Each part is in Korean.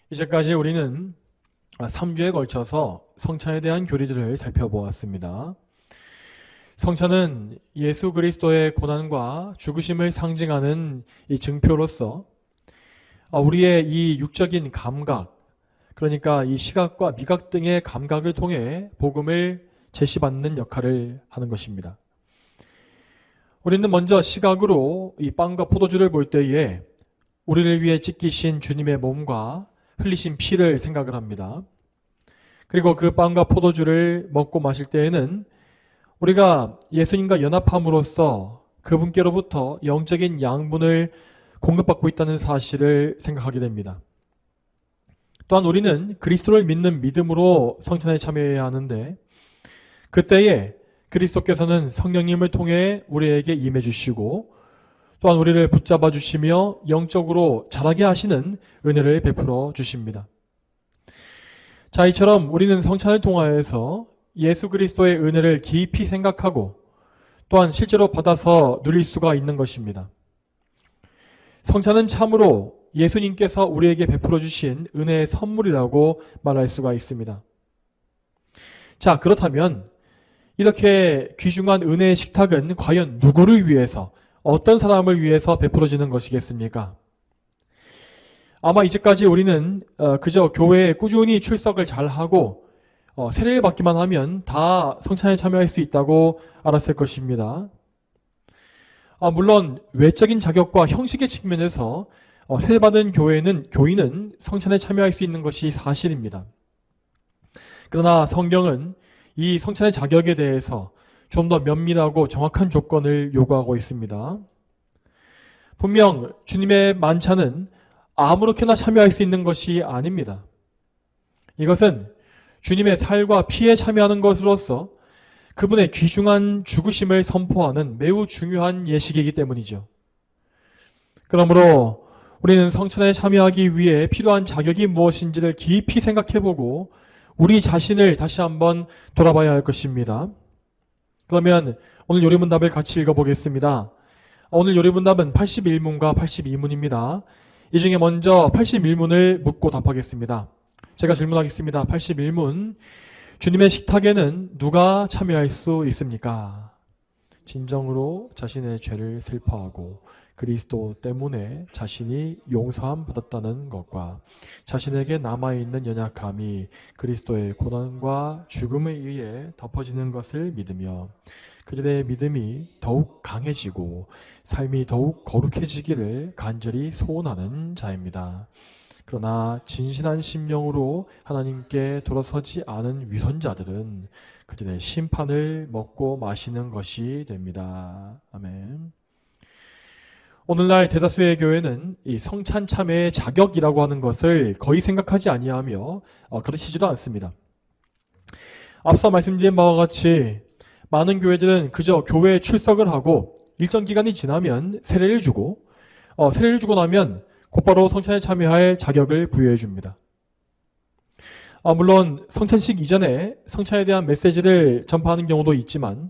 이제까지 우리는 3주에 걸쳐서 성찬에 대한 교리들을 살펴보았습니다. 성찬은 예수 그리스도의 고난과 죽으심을 상징하는 이 증표로서 우리의 이 육적인 감각, 그러니까 이 시각과 미각 등의 감각을 통해 복음을 제시받는 역할을 하는 것입니다. 우리는 먼저 시각으로 이 빵과 포도주를 볼 때에 우리를 위해 찢기신 주님의 몸과 흘리신 피를 생각을 합니다. 그리고 그 빵과 포도주를 먹고 마실 때에는 우리가 예수님과 연합함으로써 그분께로부터 영적인 양분을 공급받고 있다는 사실을 생각하게 됩니다. 또한 우리는 그리스도를 믿는 믿음으로 성찬에 참여해야 하는데, 그때에 그리스도께서는 성령님을 통해 우리에게 임해 주시고 또한 우리를 붙잡아 주시며 영적으로 자라게 하시는 은혜를 베풀어 주십니다. 자, 이처럼 우리는 성찬을 통하여서 예수 그리스도의 은혜를 깊이 생각하고 또한 실제로 받아서 누릴 수가 있는 것입니다. 성찬은 참으로 예수님께서 우리에게 베풀어 주신 은혜의 선물이라고 말할 수가 있습니다. 자, 그렇다면 이렇게 귀중한 은혜의 식탁은 과연 누구를 위해서, 어떤 사람을 위해서 베풀어지는 것이겠습니까? 아마 이제까지 우리는 그저 교회에 꾸준히 출석을 잘하고 세례를 받기만 하면 다 성찬에 참여할 수 있다고 알았을 것입니다. 물론 외적인 자격과 형식의 측면에서 세례받은 교인은 성찬에 참여할 수 있는 것이 사실입니다. 그러나 성경은 이 성찬의 자격에 대해서 좀 더 면밀하고 정확한 조건을 요구하고 있습니다. 분명 주님의 만찬은 아무렇게나 참여할 수 있는 것이 아닙니다. 이것은 주님의 살과 피에 참여하는 것으로서 그분의 귀중한 죽으심을 선포하는 매우 중요한 예식이기 때문이죠. 그러므로 우리는 성찬에 참여하기 위해 필요한 자격이 무엇인지를 깊이 생각해보고 우리 자신을 다시 한번 돌아봐야 할 것입니다. 그러면 오늘 요리문답을 같이 읽어보겠습니다. 오늘 요리문답은 81문과 82문입니다. 이 중에 먼저 81문을 묻고 답하겠습니다. 제가 질문하겠습니다. 81문. 주님의 식탁에는 누가 참여할 수 있습니까? 진정으로 자신의 죄를 슬퍼하고 그리스도 때문에 자신이 용서함 받았다는 것과 자신에게 남아있는 연약함이 그리스도의 고난과 죽음에 의해 덮어지는 것을 믿으며 그들의 믿음이 더욱 강해지고 삶이 더욱 거룩해지기를 간절히 소원하는 자입니다. 그러나 진실한 심령으로 하나님께 돌아서지 않은 위선자들은 그들의 심판을 먹고 마시는 것이 됩니다. 아멘. 오늘날 대다수의 교회는 이 성찬 참회의 자격이라고 하는 것을 거의 생각하지 아니하며 가르치지도 않습니다. 앞서 말씀드린 바와 같이 많은 교회들은 그저 교회에 출석을 하고 일정 기간이 지나면 세례를 주고 세례를 주고 나면 곧바로 성찬에 참여할 자격을 부여해 줍니다. 물론 성찬식 이전에 성찬에 대한 메시지를 전파하는 경우도 있지만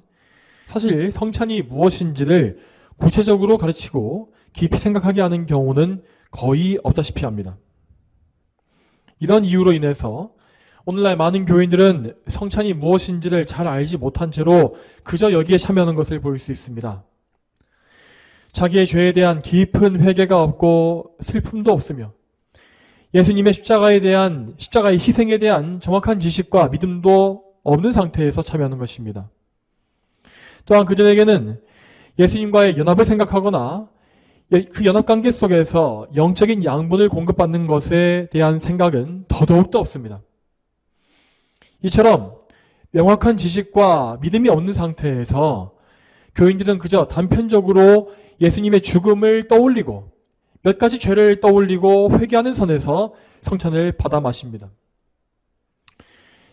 사실 성찬이 무엇인지를 구체적으로 가르치고 깊이 생각하게 하는 경우는 거의 없다시피 합니다. 이런 이유로 인해서 오늘날 많은 교인들은 성찬이 무엇인지를 잘 알지 못한 채로 그저 여기에 참여하는 것을 볼 수 있습니다. 자기의 죄에 대한 깊은 회개가 없고 슬픔도 없으며 예수님의 십자가의 희생에 대한 정확한 지식과 믿음도 없는 상태에서 참여하는 것입니다. 또한 그들에게는 예수님과의 연합을 생각하거나 그 연합관계 속에서 영적인 양분을 공급받는 것에 대한 생각은 더더욱도 없습니다. 이처럼 명확한 지식과 믿음이 없는 상태에서 교인들은 그저 단편적으로 예수님의 죽음을 떠올리고 몇 가지 죄를 떠올리고 회개하는 선에서 성찬을 받아 마십니다.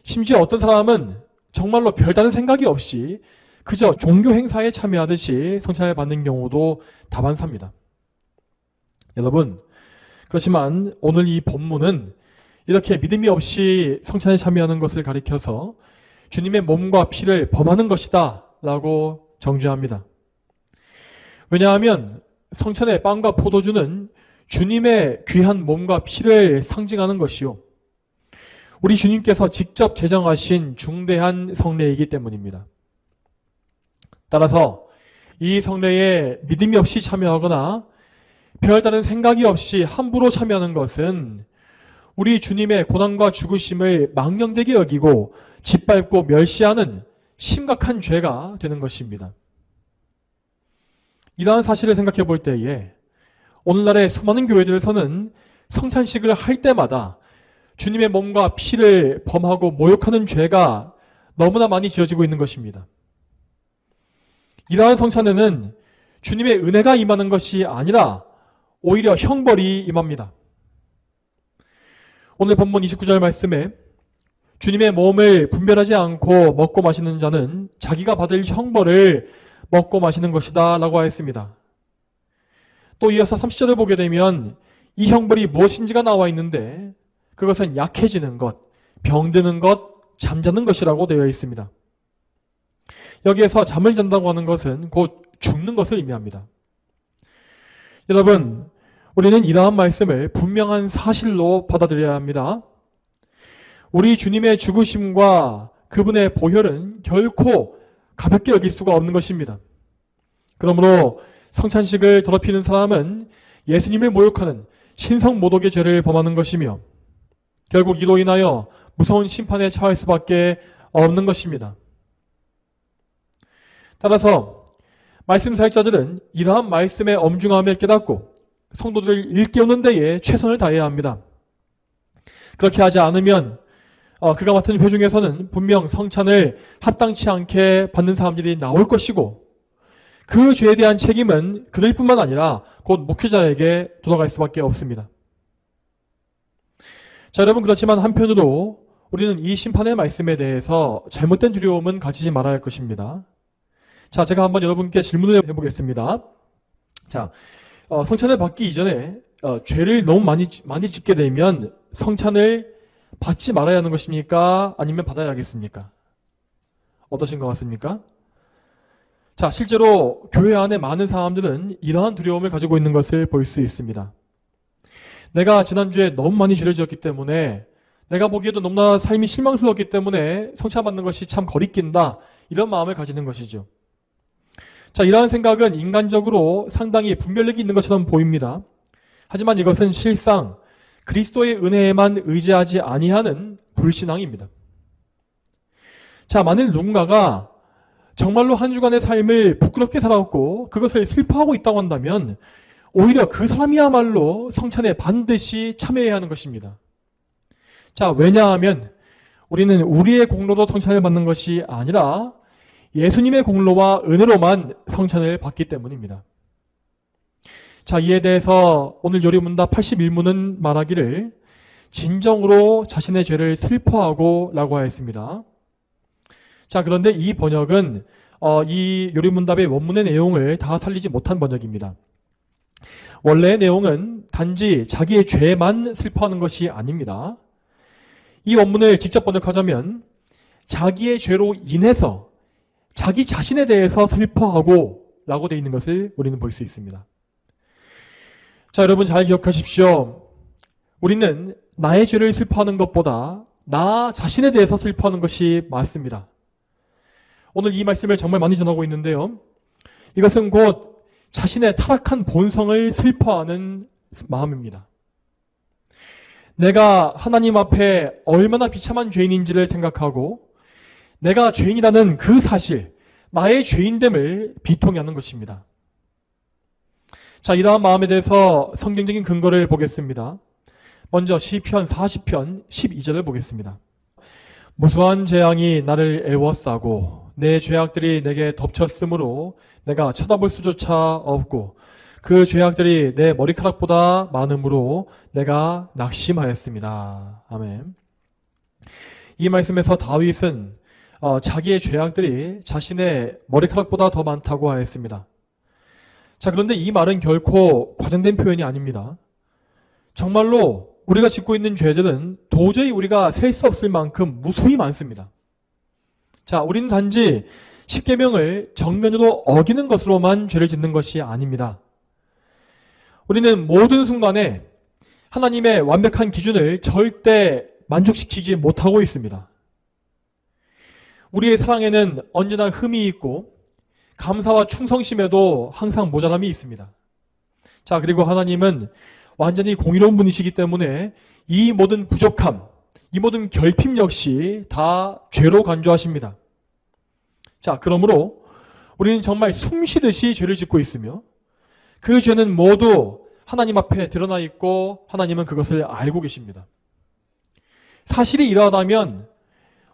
심지어 어떤 사람은 정말로 별다른 생각이 없이 그저 종교 행사에 참여하듯이 성찬을 받는 경우도 다반사입니다. 여러분, 그렇지만 오늘 이 본문은 이렇게 믿음이 없이 성찬에 참여하는 것을 가리켜서 주님의 몸과 피를 범하는 것이다 라고 정죄합니다. 왜냐하면 성찬의 빵과 포도주는 주님의 귀한 몸과 피를 상징하는 것이요. 우리 주님께서 직접 제정하신 중대한 성례이기 때문입니다. 따라서 이 성례에 믿음이 없이 참여하거나 별다른 생각이 없이 함부로 참여하는 것은 우리 주님의 고난과 죽으심을 망령되게 여기고 짓밟고 멸시하는 심각한 죄가 되는 것입니다. 이러한 사실을 생각해 볼 때에 오늘날의 수많은 교회들에서는 성찬식을 할 때마다 주님의 몸과 피를 범하고 모욕하는 죄가 너무나 많이 지어지고 있는 것입니다. 이러한 성찬에는 주님의 은혜가 임하는 것이 아니라 오히려 형벌이 임합니다. 오늘 본문 29절 말씀에 주님의 몸을 분별하지 않고 먹고 마시는 자는 자기가 받을 형벌을 먹고 마시는 것이다 라고 하였습니다. 또 이어서 30절을 보게 되면 이 형벌이 무엇인지가 나와 있는데 그것은 약해지는 것, 병드는 것, 잠자는 것이라고 되어 있습니다. 여기에서 잠을 잔다고 하는 것은 곧 죽는 것을 의미합니다. 여러분, 우리는 이러한 말씀을 분명한 사실로 받아들여야 합니다. 우리 주님의 죽으심과 그분의 보혈은 결코 가볍게 여길 수가 없는 것입니다. 그러므로 성찬식을 더럽히는 사람은 예수님을 모욕하는 신성모독의 죄를 범하는 것이며 결국 이로 인하여 무서운 심판에 처할 수밖에 없는 것입니다. 따라서 말씀 사역자들은 이러한 말씀의 엄중함을 깨닫고 성도들을 일깨우는 데에 최선을 다해야 합니다. 그렇게 하지 않으면 그가 맡은 회 중에서는 분명 성찬을 합당치 않게 받는 사람들이 나올 것이고 그 죄에 대한 책임은 그들뿐만 아니라 곧 목회자에게 돌아갈 수밖에 없습니다. 자, 여러분, 그렇지만 한편으로 우리는 이 심판의 말씀에 대해서 잘못된 두려움은 가지지 말아야 할 것입니다. 자, 제가 한번 여러분께 질문을 해보겠습니다. 자, 성찬을 받기 이전에 죄를 너무 많이 짓게 되면 성찬을 받지 말아야 하는 것입니까? 아니면 받아야 하겠습니까? 어떠신 것 같습니까? 자, 실제로 교회 안에 많은 사람들은 이러한 두려움을 가지고 있는 것을 볼 수 있습니다. 내가 지난주에 너무 많이 죄를 지었기 때문에 내가 보기에도 너무나 삶이 실망스럽기 때문에 성찬 받는 것이 참 거리낀다, 이런 마음을 가지는 것이죠. 자, 이러한 생각은 인간적으로 상당히 분별력이 있는 것처럼 보입니다. 하지만 이것은 실상 그리스도의 은혜에만 의지하지 아니하는 불신앙입니다. 자, 만일 누군가가 정말로 한 주간의 삶을 부끄럽게 살아왔고 그것을 슬퍼하고 있다고 한다면 오히려 그 사람이야말로 성찬에 반드시 참여해야 하는 것입니다. 자, 왜냐하면 우리는 우리의 공로로 성찬을 받는 것이 아니라 예수님의 공로와 은혜로만 성찬을 받기 때문입니다. 자, 이에 대해서 오늘 요리문답 81문은 말하기를 진정으로 자신의 죄를 슬퍼하고 라고 하였습니다. 자, 그런데 이 번역은 이 요리문답의 원문의 내용을 다 살리지 못한 번역입니다. 원래의 내용은 단지 자기의 죄만 슬퍼하는 것이 아닙니다. 이 원문을 직접 번역하자면 자기의 죄로 인해서 자기 자신에 대해서 슬퍼하고 라고 되어 있는 것을 우리는 볼 수 있습니다. 자, 여러분 잘 기억하십시오. 우리는 나의 죄를 슬퍼하는 것보다 나 자신에 대해서 슬퍼하는 것이 맞습니다. 오늘 이 말씀을 정말 많이 전하고 있는데요. 이것은 곧 자신의 타락한 본성을 슬퍼하는 마음입니다. 내가 하나님 앞에 얼마나 비참한 죄인인지를 생각하고 내가 죄인이라는 그 사실, 나의 죄인됨을 비통해하는 것입니다. 자, 이러한 마음에 대해서 성경적인 근거를 보겠습니다. 먼저 시편 40편 12절을 보겠습니다. 무수한 재앙이 나를 애워싸고 내 죄악들이 내게 덮쳤으므로 내가 쳐다볼 수조차 없고 그 죄악들이 내 머리카락보다 많으므로 내가 낙심하였습니다. 아멘. 이 말씀에서 다윗은 자기의 죄악들이 자신의 머리카락보다 더 많다고 하였습니다. 자, 그런데 이 말은 결코 과장된 표현이 아닙니다. 정말로 우리가 짓고 있는 죄들은 도저히 우리가 셀 수 없을 만큼 무수히 많습니다. 자, 우리는 단지 십계명을 정면으로 어기는 것으로만 죄를 짓는 것이 아닙니다. 우리는 모든 순간에 하나님의 완벽한 기준을 절대 만족시키지 못하고 있습니다. 우리의 사랑에는 언제나 흠이 있고 감사와 충성심에도 항상 모자람이 있습니다. 자, 그리고 하나님은 완전히 공의로운 분이시기 때문에 이 모든 부족함, 이 모든 결핍 역시 다 죄로 간주하십니다. 자, 그러므로 우리는 정말 숨쉬듯이 죄를 짓고 있으며 그 죄는 모두 하나님 앞에 드러나 있고 하나님은 그것을 알고 계십니다. 사실이 이러하다면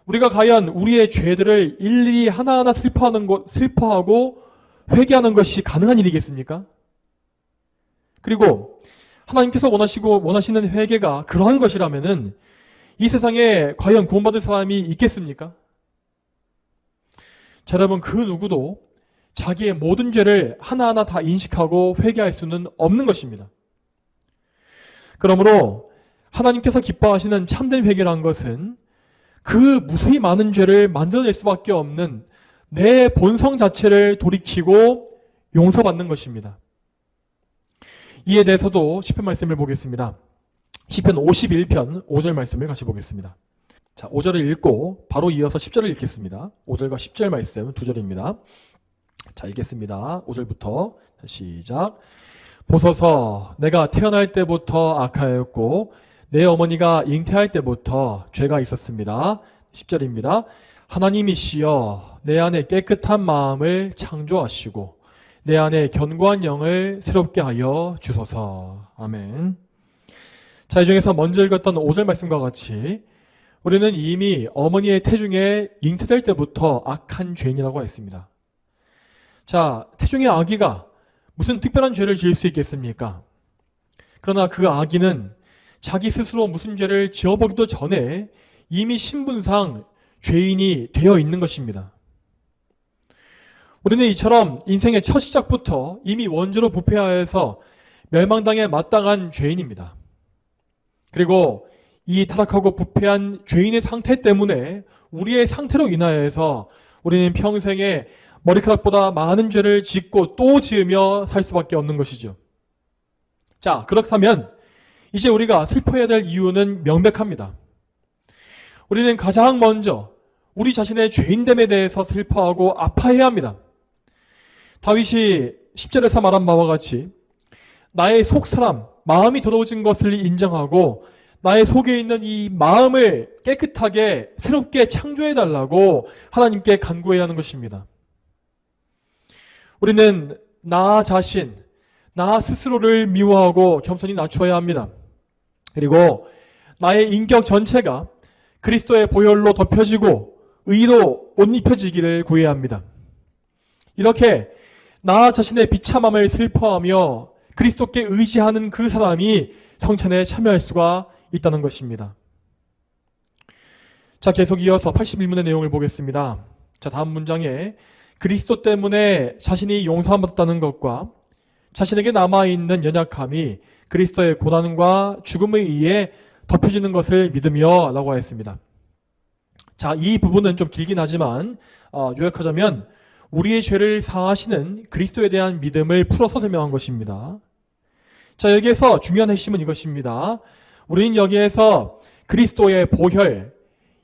우리가 과연 우리의 죄들을 일일이 하나하나 슬퍼하고 회개하는 것이 가능한 일이겠습니까? 그리고 하나님께서 원하시는 회개가 그러한 것이라면은 이 세상에 과연 구원받을 사람이 있겠습니까? 자, 여러분, 그 누구도 자기의 모든 죄를 하나하나 다 인식하고 회개할 수는 없는 것입니다. 그러므로 하나님께서 기뻐하시는 참된 회개란 것은 그 무수히 많은 죄를 만들어낼 수밖에 없는 내 본성 자체를 돌이키고 용서받는 것입니다. 이에 대해서도 시편 말씀을 보겠습니다. 시편 51편 5절 말씀을 같이 보겠습니다. 자, 5절을 읽고 바로 이어서 10절을 읽겠습니다. 5절과 10절 말씀 두 절입니다. 자, 읽겠습니다. 5절부터 시작. 보소서, 내가 태어날 때부터 악하였고 내 어머니가 잉태할 때부터 죄가 있었습니다. 10절입니다. 하나님이시여, 내 안에 깨끗한 마음을 창조하시고 내 안에 견고한 영을 새롭게 하여 주소서. 아멘. 자, 이 중에서 먼저 읽었던 5절 말씀과 같이 우리는 이미 어머니의 태중에 잉태될 때부터 악한 죄인이라고 했습니다. 자, 태중의 아기가 무슨 특별한 죄를 지을 수 있겠습니까? 그러나 그 아기는 자기 스스로 무슨 죄를 지어보기도 전에 이미 신분상 죄인이 되어 있는 것입니다. 우리는 이처럼 인생의 첫 시작부터 이미 원죄로 부패하여서 멸망당에 마땅한 죄인입니다. 그리고 이 타락하고 부패한 죄인의 상태 때문에 우리의 상태로 인하여서 우리는 평생에 머리카락보다 많은 죄를 짓고 또 지으며 살 수밖에 없는 것이죠. 자, 그렇다면 이제 우리가 슬퍼해야 될 이유는 명백합니다. 우리는 가장 먼저 우리 자신의 죄인됨에 대해서 슬퍼하고 아파해야 합니다. 다윗이 10절에서 말한 바와 같이 나의 속사람, 마음이 더러워진 것을 인정하고 나의 속에 있는 이 마음을 깨끗하게 새롭게 창조해달라고 하나님께 간구해야 하는 것입니다. 우리는 나 자신, 나 스스로를 미워하고 겸손히 낮춰야 합니다. 그리고 나의 인격 전체가 그리스도의 보혈로 덮여지고 의로 옷 입혀지기를 구해야 합니다. 이렇게 나 자신의 비참함을 슬퍼하며 그리스도께 의지하는 그 사람이 성찬에 참여할 수가 있다는 것입니다. 자, 계속 이어서 81문의 내용을 보겠습니다. 자, 다음 문장에 그리스도 때문에 자신이 용서받았다는 것과 자신에게 남아있는 연약함이 그리스도의 고난과 죽음에 의해 덮여지는 것을 믿으며 라고 하였습니다. 자, 이 부분은 좀 길긴 하지만 요약하자면 우리의 죄를 사하시는 그리스도에 대한 믿음을 풀어서 설명한 것입니다. 자, 여기에서 중요한 핵심은 이것입니다. 우리는 여기에서 그리스도의 보혈,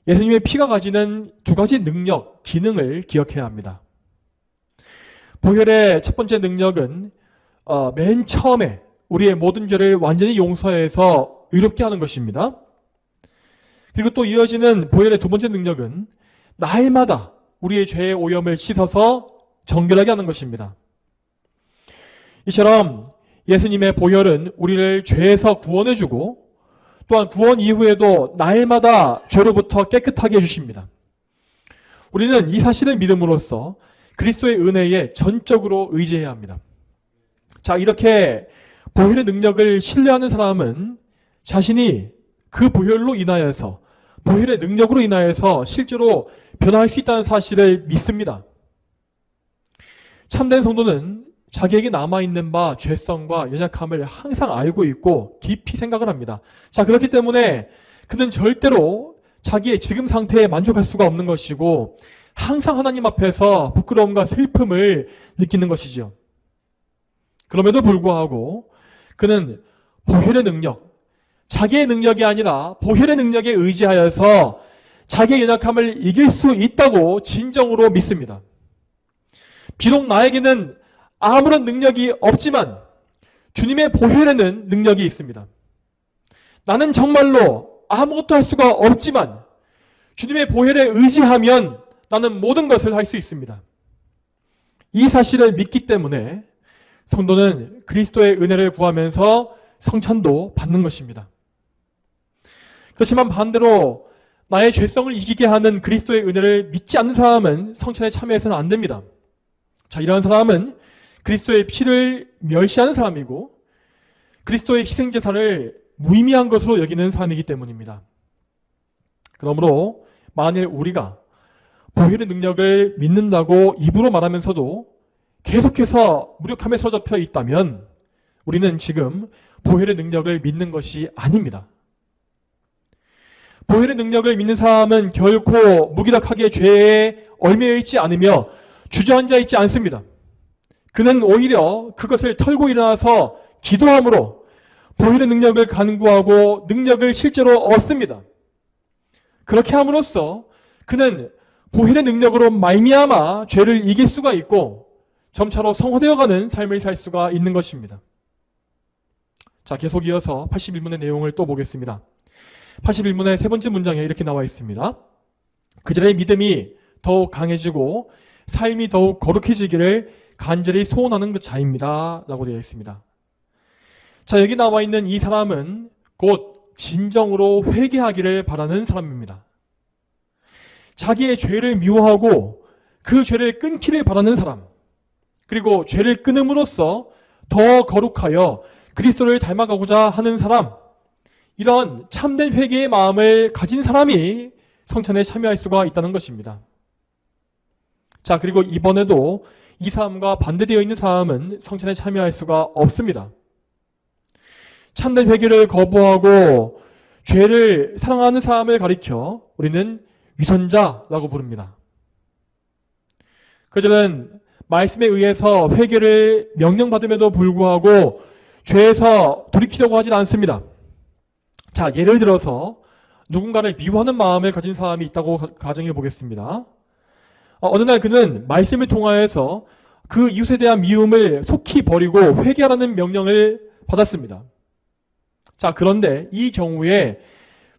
예수님의 피가 가지는 두 가지 능력, 기능을 기억해야 합니다. 보혈의 첫 번째 능력은 맨 처음에 우리의 모든 죄를 완전히 용서해서 의롭게 하는 것입니다. 그리고 또 이어지는 보혈의 두 번째 능력은 날마다 우리의 죄의 오염을 씻어서 정결하게 하는 것입니다. 이처럼 예수님의 보혈은 우리를 죄에서 구원해주고 또한 구원 이후에도 날마다 죄로부터 깨끗하게 해주십니다. 우리는 이 사실을 믿음으로써 그리스도의 은혜에 전적으로 의지해야 합니다. 자, 이렇게 보혈의 능력을 신뢰하는 사람은 자신이 그 보혈로 인하여서 보혈의 능력으로 인하여서 실제로 변화할 수 있다는 사실을 믿습니다. 참된 성도는 자기에게 남아있는 바 죄성과 연약함을 항상 알고 있고 깊이 생각을 합니다. 자, 그렇기 때문에 그는 절대로 자기의 지금 상태에 만족할 수가 없는 것이고 항상 하나님 앞에서 부끄러움과 슬픔을 느끼는 것이지요. 그럼에도 불구하고 그는 보혈의 능력, 자기의 능력이 아니라 보혈의 능력에 의지하여서 자기의 연약함을 이길 수 있다고 진정으로 믿습니다. 비록 나에게는 아무런 능력이 없지만 주님의 보혈에는 능력이 있습니다. 나는 정말로 아무것도 할 수가 없지만 주님의 보혈에 의지하면 나는 모든 것을 할 수 있습니다. 이 사실을 믿기 때문에 성도는 그리스도의 은혜를 구하면서 성찬도 받는 것입니다. 그렇지만 반대로 나의 죄성을 이기게 하는 그리스도의 은혜를 믿지 않는 사람은 성찬에 참여해서는 안 됩니다. 자, 이러한 사람은 그리스도의 피를 멸시하는 사람이고 그리스도의 희생제사를 무의미한 것으로 여기는 사람이기 때문입니다. 그러므로 만일 우리가 보혈의 능력을 믿는다고 입으로 말하면서도 계속해서 무력함에 서접혀 있다면 우리는 지금 보혈의 능력을 믿는 것이 아닙니다. 보혈의 능력을 믿는 사람은 결코 무기력하게 죄에 얽매여 있지 않으며 주저앉아 있지 않습니다. 그는 오히려 그것을 털고 일어나서 기도함으로 보혈의 능력을 간구하고 능력을 실제로 얻습니다. 그렇게 함으로써 그는 보혈의 능력으로 말미암아 죄를 이길 수가 있고 점차로 성화되어가는 삶을 살 수가 있는 것입니다. 자, 계속 이어서 81문의 내용을 또 보겠습니다. 81문의 세 번째 문장에 이렇게 나와 있습니다. 그들의 믿음이 더욱 강해지고 삶이 더욱 거룩해지기를 간절히 소원하는 그 자입니다. 라고 되어 있습니다. 자, 여기 나와 있는 이 사람은 곧 진정으로 회개하기를 바라는 사람입니다. 자기의 죄를 미워하고 그 죄를 끊기를 바라는 사람, 그리고 죄를 끊음으로써 더 거룩하여 그리스도를 닮아가고자 하는 사람, 이런 참된 회개의 마음을 가진 사람이 성찬에 참여할 수가 있다는 것입니다. 자, 그리고 이번에도 이 사람과 반대되어 있는 사람은 성찬에 참여할 수가 없습니다. 참된 회개를 거부하고 죄를 사랑하는 사람을 가리켜 우리는 위선자라고 부릅니다. 그들은 말씀에 의해서 회개를 명령받음에도 불구하고 죄에서 돌이키려고 하진 않습니다. 자, 예를 들어서 누군가를 미워하는 마음을 가진 사람이 있다고 가정해 보겠습니다. 어느 날 그는 말씀을 통하여서 그 이웃에 대한 미움을 속히 버리고 회개하라는 명령을 받았습니다. 자, 그런데 이 경우에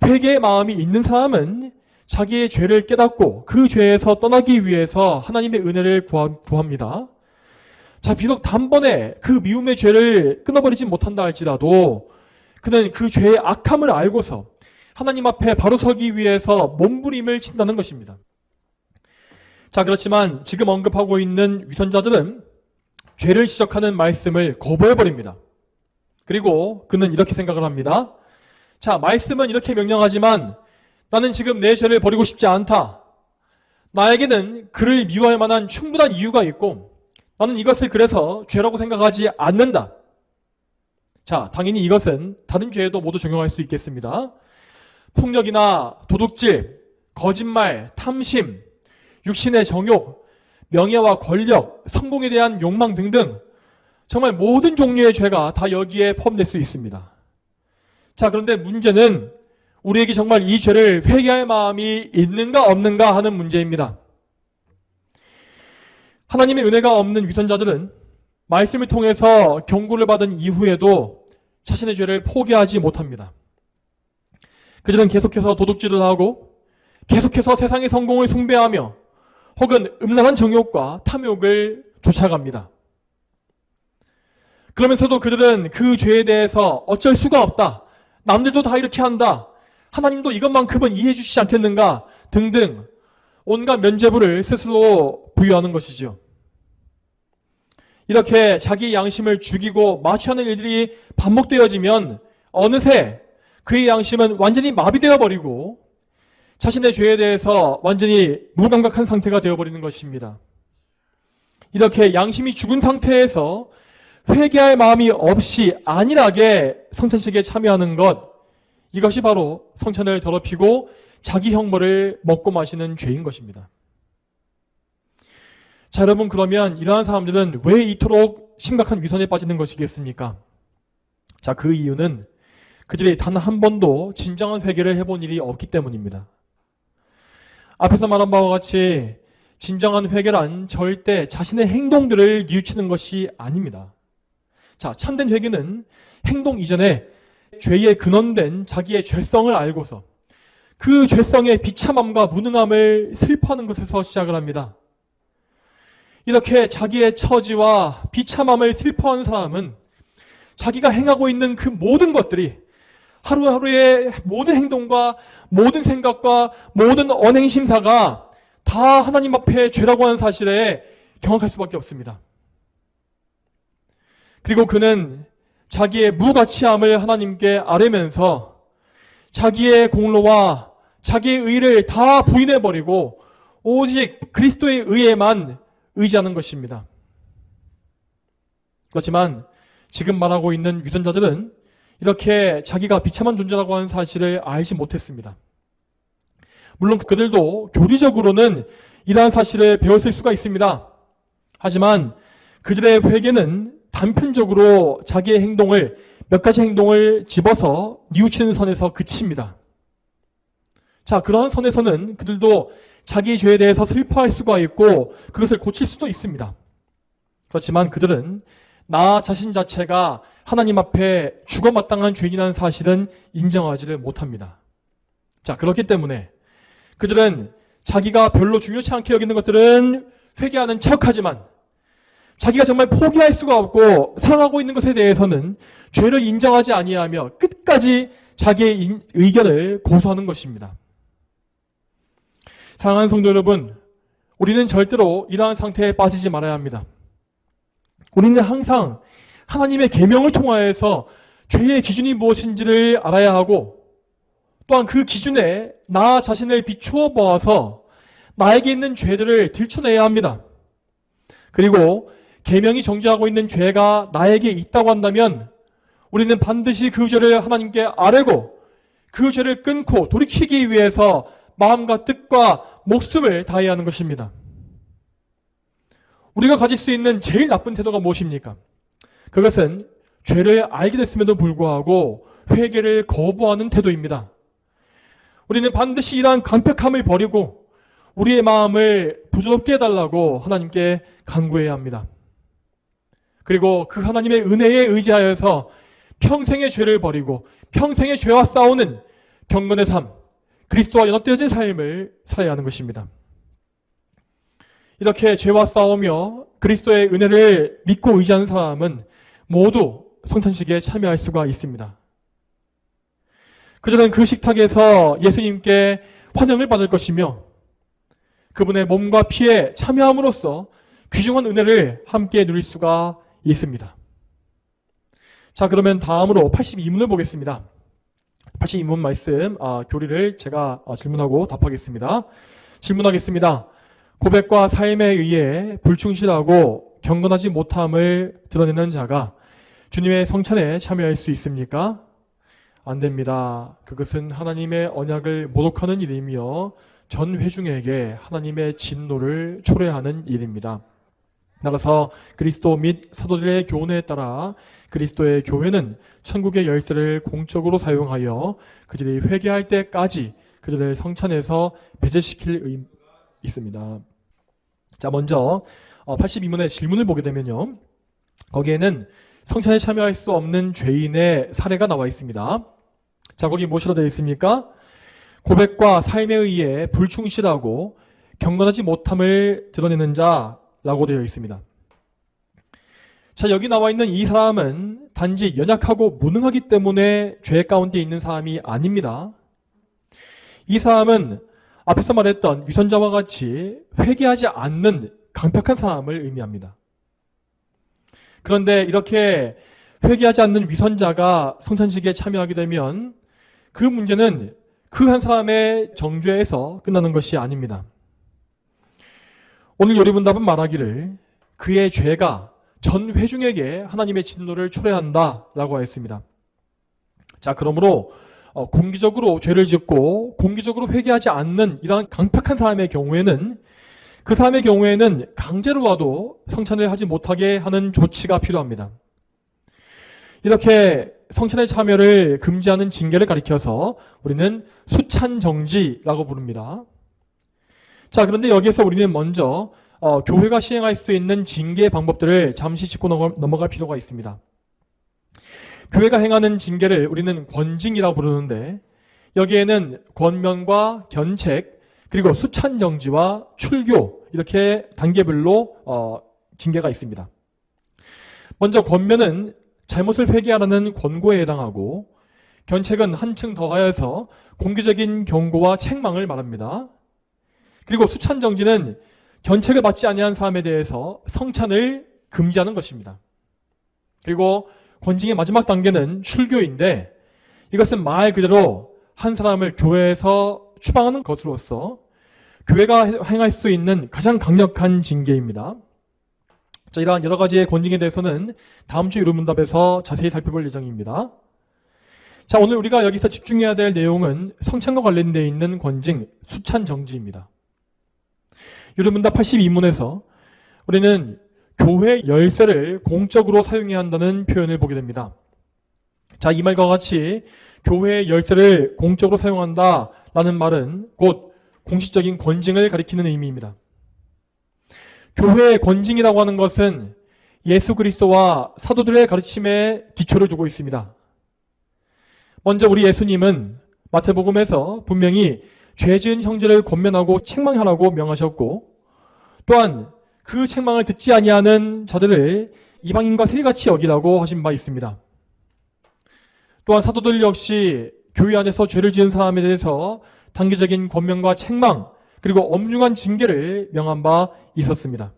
회개의 마음이 있는 사람은 자기의 죄를 깨닫고 그 죄에서 떠나기 위해서 하나님의 은혜를 구합니다. 자, 비록 단번에 그 미움의 죄를 끊어버리지 못한다 할지라도 그는 그 죄의 악함을 알고서 하나님 앞에 바로 서기 위해서 몸부림을 친다는 것입니다. 자, 그렇지만 지금 언급하고 있는 위선자들은 죄를 지적하는 말씀을 거부해버립니다. 그리고 그는 이렇게 생각을 합니다. 자, 말씀은 이렇게 명령하지만 나는 지금 내 죄를 버리고 싶지 않다. 나에게는 그를 미워할 만한 충분한 이유가 있고 나는 이것을 그래서 죄라고 생각하지 않는다. 자, 당연히 이것은 다른 죄에도 모두 적용할 수 있겠습니다. 폭력이나 도둑질, 거짓말, 탐심, 육신의 정욕, 명예와 권력, 성공에 대한 욕망 등등 정말 모든 종류의 죄가 다 여기에 포함될 수 있습니다. 자, 그런데 문제는 우리에게 정말 이 죄를 회개할 마음이 있는가 없는가 하는 문제입니다. 하나님의 은혜가 없는 위선자들은 말씀을 통해서 경고를 받은 이후에도 자신의 죄를 포기하지 못합니다. 그들은 계속해서 도둑질을 하고 계속해서 세상의 성공을 숭배하며 혹은 음란한 정욕과 탐욕을 쫓아갑니다. 그러면서도 그들은 그 죄에 대해서 어쩔 수가 없다. 남들도 다 이렇게 한다. 하나님도 이것만큼은 이해해 주시지 않겠는가 등등 온갖 면죄부를 스스로 부여하는 것이죠. 이렇게 자기 양심을 죽이고 마취하는 일들이 반복되어지면 어느새 그의 양심은 완전히 마비되어 버리고 자신의 죄에 대해서 완전히 무감각한 상태가 되어버리는 것입니다. 이렇게 양심이 죽은 상태에서 회개할 마음이 없이 안일하게 성찬식에 참여하는 것, 이것이 바로 성찬을 더럽히고 자기 형벌을 먹고 마시는 죄인 것입니다. 자, 여러분, 그러면 이러한 사람들은 왜 이토록 심각한 위선에 빠지는 것이겠습니까? 자, 그 이유는 그들이 단 한 번도 진정한 회개를 해본 일이 없기 때문입니다. 앞에서 말한 바와 같이 진정한 회개란 절대 자신의 행동들을 뉘우치는 것이 아닙니다. 자, 참된 회개는 행동 이전에 죄에 근원된 자기의 죄성을 알고서 그 죄성의 비참함과 무능함을 슬퍼하는 것에서 시작을 합니다. 이렇게 자기의 처지와 비참함을 슬퍼하는 사람은 자기가 행하고 있는 그 모든 것들이 하루하루의 모든 행동과 모든 생각과 모든 언행심사가 다 하나님 앞에 죄라고 하는 사실에 경악할 수밖에 없습니다. 그리고 그는 자기의 무가치함을 하나님께 아뢰면서 자기의 공로와 자기의 의를 다 부인해버리고 오직 그리스도의 의에만 의지하는 것입니다. 그렇지만 지금 말하고 있는 유전자들은 이렇게 자기가 비참한 존재라고 하는 사실을 알지 못했습니다. 물론 그들도 교리적으로는 이러한 사실을 배웠을 수가 있습니다. 하지만 그들의 회개는 단편적으로 자기의 행동을 몇 가지 행동을 집어서 뉘우치는 선에서 그칩니다. 자, 그러한 선에서는 그들도 자기 죄에 대해서 슬퍼할 수가 있고 그것을 고칠 수도 있습니다. 그렇지만 그들은 나 자신 자체가 하나님 앞에 죽어마땅한 죄인이라는 사실은 인정하지를 못합니다. 자, 그렇기 때문에 그들은 자기가 별로 중요치 않게 여기는 것들은 회개하는 척하지만 자기가 정말 포기할 수가 없고 사랑하고 있는 것에 대해서는 죄를 인정하지 아니하며 끝까지 자기의 의견을 고수하는 것입니다. 사랑하는 성도 여러분, 우리는 절대로 이러한 상태에 빠지지 말아야 합니다. 우리는 항상 하나님의 계명을 통하여서 죄의 기준이 무엇인지를 알아야 하고 또한 그 기준에 나 자신을 비추어 보아서 나에게 있는 죄들을 들춰내야 합니다. 그리고 계명이 정죄하고 있는 죄가 나에게 있다고 한다면 우리는 반드시 그 죄를 하나님께 아뢰고 그 죄를 끊고 돌이키기 위해서 마음과 뜻과 목숨을 다해야 하는 것입니다. 우리가 가질 수 있는 제일 나쁜 태도가 무엇입니까? 그것은 죄를 알게 됐음에도 불구하고 회개를 거부하는 태도입니다. 우리는 반드시 이러한 강팍함을 버리고 우리의 마음을 부드럽게 해달라고 하나님께 간구해야 합니다. 그리고 그 하나님의 은혜에 의지하여서 평생의 죄를 버리고 평생의 죄와 싸우는 경건의 삶, 그리스도와 연합되어진 삶을 살아야 하는 것입니다. 이렇게 죄와 싸우며 그리스도의 은혜를 믿고 의지하는 사람은 모두 성찬식에 참여할 수가 있습니다. 그들은 그 식탁에서 예수님께 환영을 받을 것이며 그분의 몸과 피에 참여함으로써 귀중한 은혜를 함께 누릴 수가 있습니다. 자, 그러면 다음으로 82문을 보겠습니다. 82문 말씀 교리를 제가 질문하고 답하겠습니다. 질문하겠습니다. 고백과 삶에 의해 불충실하고 경건하지 못함을 드러내는 자가 주님의 성찬에 참여할 수 있습니까? 안 됩니다. 그것은 하나님의 언약을 모독하는 일이며 전 회중에게 하나님의 진노를 초래하는 일입니다. 따라서 그리스도 및 사도들의 교훈에 따라 그리스도의 교회는 천국의 열쇠를 공적으로 사용하여 그들이 회개할 때까지 그들을 성찬에서 배제시킬 의무가 있습니다. 자, 먼저 82문의 질문을 보게 되면요, 거기에는 성찬에 참여할 수 없는 죄인의 사례가 나와 있습니다. 자, 거기 무엇이라 되어 있습니까? 고백과 삶에 의해 불충실하고 경건하지 못함을 드러내는 자라고 되어 있습니다. 자, 여기 나와 있는 이 사람은 단지 연약하고 무능하기 때문에 죄 가운데 있는 사람이 아닙니다. 이 사람은 앞에서 말했던 유선자와 같이 회개하지 않는 강팍한 사람을 의미합니다. 그런데 이렇게 회개하지 않는 위선자가 성찬식에 참여하게 되면 그 문제는 그 한 사람의 정죄에서 끝나는 것이 아닙니다. 오늘 요리문답은 말하기를 그의 죄가 전 회중에게 하나님의 진노를 초래한다라고 하였습니다. 자, 그러므로 공기적으로 죄를 짓고 공기적으로 회개하지 않는 이러한 강팍한 사람의 경우에는 그 사람의 경우에는 강제로라도 성찬을 하지 못하게 하는 조치가 필요합니다. 이렇게 성찬에 참여를 금지하는 징계를 가리켜서 우리는 수찬정지라고 부릅니다. 자, 그런데 여기에서 우리는 먼저 교회가 시행할 수 있는 징계 방법들을 잠시 짚고 넘어갈 필요가 있습니다. 교회가 행하는 징계를 우리는 권징이라고 부르는데 여기에는 권면과 견책 그리고 수찬정지와 출교 이렇게 단계별로 징계가 있습니다. 먼저 권면은 잘못을 회개하라는 권고에 해당하고 견책은 한층 더하여서 공개적인 경고와 책망을 말합니다. 그리고 수찬정지는 견책을 받지 아니한 사람에 대해서 성찬을 금지하는 것입니다. 그리고 권징의 마지막 단계는 출교인데 이것은 말 그대로 한 사람을 교회에서 추방하는 것으로서 교회가 행할 수 있는 가장 강력한 징계입니다. 자, 이러한 여러 가지의 권징에 대해서는 다음 주 유료문답에서 자세히 살펴볼 예정입니다. 자, 오늘 우리가 여기서 집중해야 될 내용은 성찬과 관련되어 있는 권징, 수찬정지입니다. 유료문답 82문에서 우리는 교회 열쇠를 공적으로 사용해야 한다는 표현을 보게 됩니다. 자, 이 말과 같이 교회의 열쇠를 공적으로 사용한다라는 말은 곧 공식적인 권징을 가리키는 의미입니다. 교회의 권징이라고 하는 것은 예수 그리스도와 사도들의 가르침에 기초를 두고 있습니다. 먼저 우리 예수님은 마태복음에서 분명히 죄 지은 형제를 권면하고 책망하라고 명하셨고 또한 그 책망을 듣지 아니하는 자들을 이방인과 세리같이 여기라고 하신 바 있습니다. 또한 사도들 역시 교회 안에서 죄를 지은 사람에 대해서 단계적인 권면과 책망 그리고 엄중한 징계를 명한 바 있었습니다.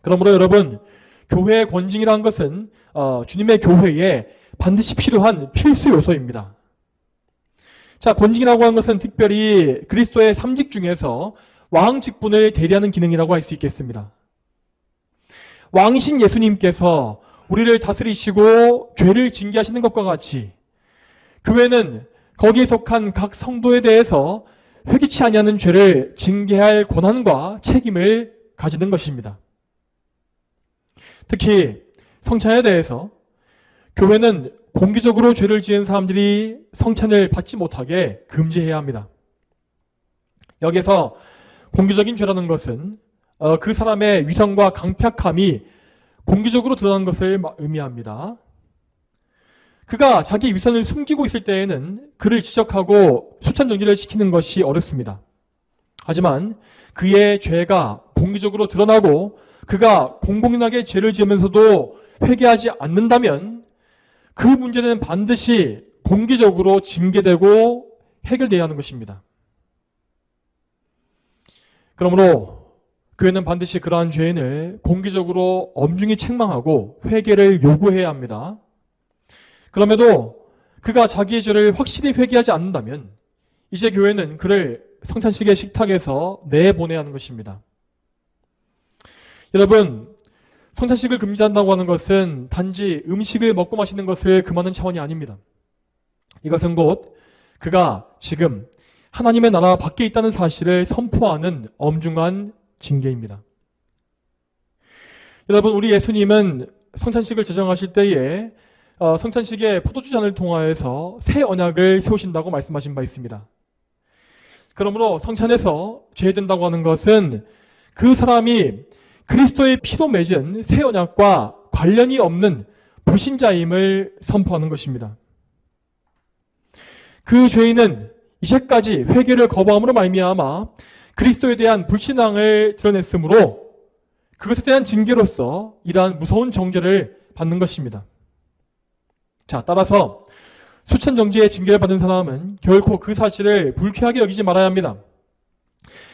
그러므로 여러분, 교회의 권징이라는 것은 주님의 교회에 반드시 필요한 필수 요소입니다. 자, 권징이라고 하는 것은 특별히 그리스도의 삼직 중에서 왕 직분을 대리하는 기능이라고 할 수 있겠습니다. 왕이신 예수님께서 우리를 다스리시고 죄를 징계하시는 것과 같이 교회는 거기에 속한 각 성도에 대해서 회개치 아니하는 죄를 징계할 권한과 책임을 가지는 것입니다. 특히 성찬에 대해서 교회는 공개적으로 죄를 지은 사람들이 성찬을 받지 못하게 금지해야 합니다. 여기서 공개적인 죄라는 것은 그 사람의 위선과 강팍함이 공개적으로 드러난 것을 의미합니다. 그가 자기 위선을 숨기고 있을 때에는 그를 지적하고 수찬정지를 시키는 것이 어렵습니다. 하지만 그의 죄가 공개적으로 드러나고 그가 공공연하게 죄를 지으면서도 회개하지 않는다면 그 문제는 반드시 공개적으로 징계되고 해결돼야 하는 것입니다. 그러므로 교회는 반드시 그러한 죄인을 공개적으로 엄중히 책망하고 회개를 요구해야 합니다. 그럼에도 그가 자기의 죄를 확실히 회개하지 않는다면 이제 교회는 그를 성찬식의 식탁에서 내보내야 하는 것입니다. 여러분, 성찬식을 금지한다고 하는 것은 단지 음식을 먹고 마시는 것을 금하는 차원이 아닙니다. 이것은 곧 그가 지금 하나님의 나라 밖에 있다는 사실을 선포하는 엄중한 징계입니다. 여러분, 우리 예수님은 성찬식을 제정하실 때에 성찬식의 포도주 잔을 통하여서 새 언약을 세우신다고 말씀하신 바 있습니다. 그러므로 성찬에서 제외된다고 하는 것은 그 사람이 그리스도의 피로 맺은 새 언약과 관련이 없는 불신자임을 선포하는 것입니다. 그 죄인은 이제까지 회개를 거부함으로 말미암아 그리스도에 대한 불신앙을 드러냈으므로 그것에 대한 징계로서 이러한 무서운 정죄를 받는 것입니다. 자, 따라서 수찬정지의 징계를 받은 사람은 결코 그 사실을 불쾌하게 여기지 말아야 합니다.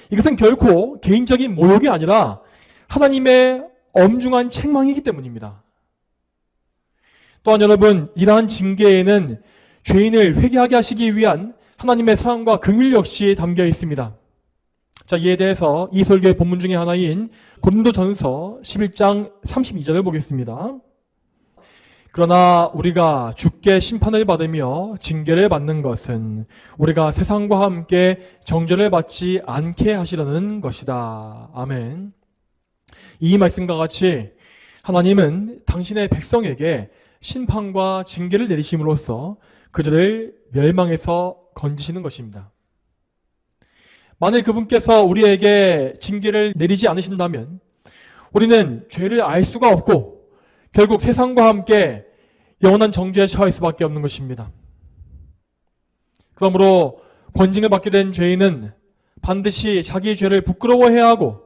이것은 결코 개인적인 모욕이 아니라 하나님의 엄중한 책망이기 때문입니다. 또한 여러분, 이러한 징계에는 죄인을 회개하게 하시기 위한 하나님의 사랑과 긍휼 역시 담겨 있습니다. 자, 이에 대해서 이 설교의 본문 중에 하나인 고린도전서 11장 32절을 보겠습니다. 그러나 우리가 주께 심판을 받으며 징계를 받는 것은 우리가 세상과 함께 정죄를 받지 않게 하시려는 것이다. 아멘. 이 말씀과 같이 하나님은 당신의 백성에게 심판과 징계를 내리심으로써 그들을 멸망에서 건지시는 것입니다. 만일 그분께서 우리에게 징계를 내리지 않으신다면 우리는 죄를 알 수가 없고 결국 세상과 함께 영원한 정죄에 처할 수밖에 없는 것입니다. 그러므로 권징을 받게 된 죄인은 반드시 자기의 죄를 부끄러워해야 하고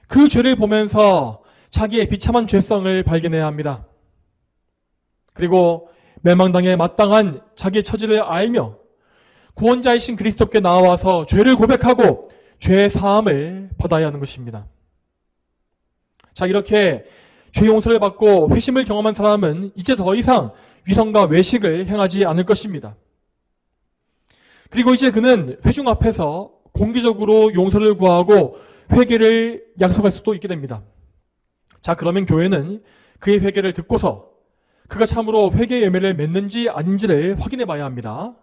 그 죄를 보면서 자기의 비참한 죄성을 발견해야 합니다. 그리고 멸망당에 마땅한 자기의 처지를 알며 구원자이신 그리스도께 나와서 죄를 고백하고 죄의 사함을 받아야 하는 것입니다. 자, 이렇게 죄 용서를 받고 회심을 경험한 사람은 이제 더 이상 위선과 외식을 행하지 않을 것입니다. 그리고 이제 그는 회중 앞에서 공개적으로 용서를 구하고 회개를 약속할 수도 있게 됩니다. 자, 그러면 교회는 그의 회개를 듣고서 그가 참으로 회개의 열매를 맺는지 아닌지를 확인해 봐야 합니다.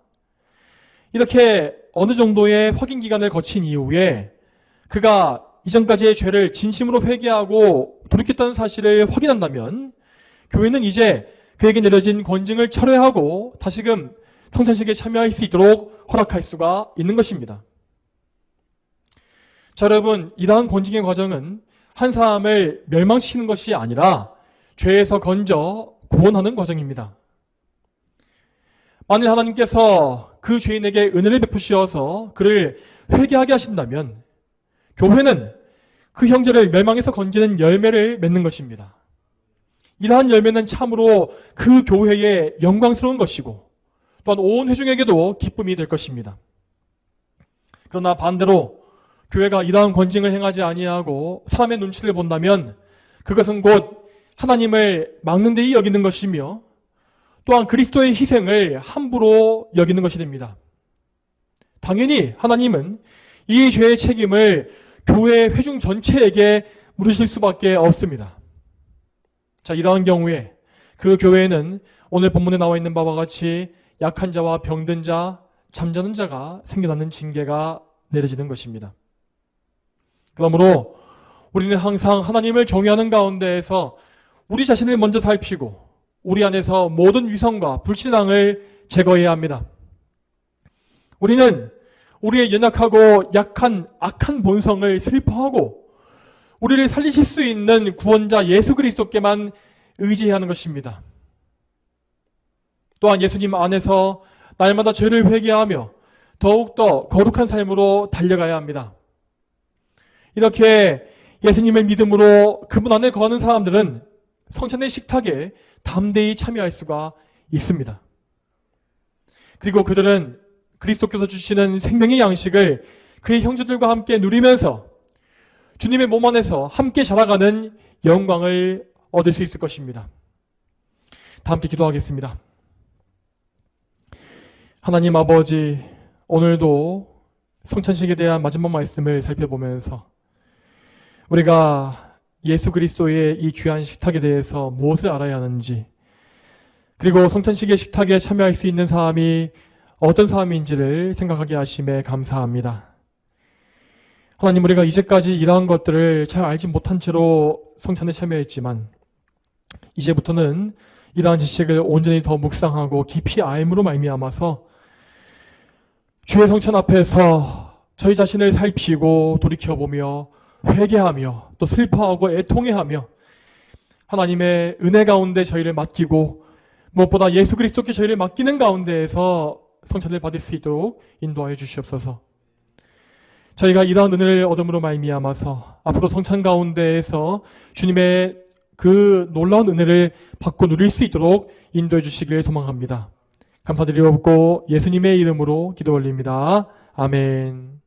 이렇게 어느 정도의 확인 기간을 거친 이후에 그가 이전까지의 죄를 진심으로 회개하고 돌이켰다는 사실을 확인한다면 교회는 이제 그에게 내려진 권징을 철회하고 다시금 성찬식에 참여할 수 있도록 허락할 수가 있는 것입니다. 자, 여러분, 이러한 권징의 과정은 한 사람을 멸망시키는 것이 아니라 죄에서 건져 구원하는 과정입니다. 만일 하나님께서 그 죄인에게 은혜를 베푸시어서 그를 회개하게 하신다면 교회는 그 형제를 멸망에서 건지는 열매를 맺는 것입니다. 이러한 열매는 참으로 그 교회의 영광스러운 것이고 또한 온 회중에게도 기쁨이 될 것입니다. 그러나 반대로 교회가 이러한 권징을 행하지 아니하고 사람의 눈치를 본다면 그것은 곧 하나님을 막는 데이 여기는 것이며 또한 그리스도의 희생을 함부로 여기는 것이 됩니다. 당연히 하나님은 이 죄의 책임을 교회 회중 전체에게 물으실 수밖에 없습니다. 자, 이러한 경우에 그 교회에는 오늘 본문에 나와 있는 바와 같이 약한 자와 병든 자, 잠자는 자가 생겨나는 징계가 내려지는 것입니다. 그러므로 우리는 항상 하나님을 경외하는 가운데에서 우리 자신을 먼저 살피고 우리 안에서 모든 위선과 불신앙을 제거해야 합니다. 우리는 우리의 연약하고 약한 악한 본성을 슬퍼하고 우리를 살리실 수 있는 구원자 예수 그리스도께만 의지해야 하는 것입니다. 또한 예수님 안에서 날마다 죄를 회개하며 더욱더 거룩한 삶으로 달려가야 합니다. 이렇게 예수님의 믿음으로 그분 안에 거하는 사람들은 성찬의 식탁에 담대히 참여할 수가 있습니다. 그리고 그들은 그리스도께서 주시는 생명의 양식을 그의 형제들과 함께 누리면서 주님의 몸 안에서 함께 자라가는 영광을 얻을 수 있을 것입니다. 다 함께 기도하겠습니다. 하나님 아버지, 오늘도 성찬식에 대한 마지막 말씀을 살펴보면서 우리가 예수 그리스도의 이 귀한 식탁에 대해서 무엇을 알아야 하는지, 그리고 성찬식의 식탁에 참여할 수 있는 사람이 어떤 사람인지를 생각하게 하심에 감사합니다. 하나님, 우리가 이제까지 이러한 것들을 잘 알지 못한 채로 성찬에 참여했지만 이제부터는 이러한 지식을 온전히 더 묵상하고 깊이 알므로 말미암아서 주의 성찬 앞에서 저희 자신을 살피고 돌이켜보며 회개하며 또 슬퍼하고 애통해하며 하나님의 은혜 가운데 저희를 맡기고 무엇보다 예수 그리스도께 저희를 맡기는 가운데에서 성찬을 받을 수 있도록 인도하여 주시옵소서. 저희가 이러한 은혜를 얻음으로 말미암아서 앞으로 성찬 가운데에서 주님의 그 놀라운 은혜를 받고 누릴 수 있도록 인도해 주시길 소망합니다. 감사드리옵고 예수님의 이름으로 기도 올립니다. 아멘.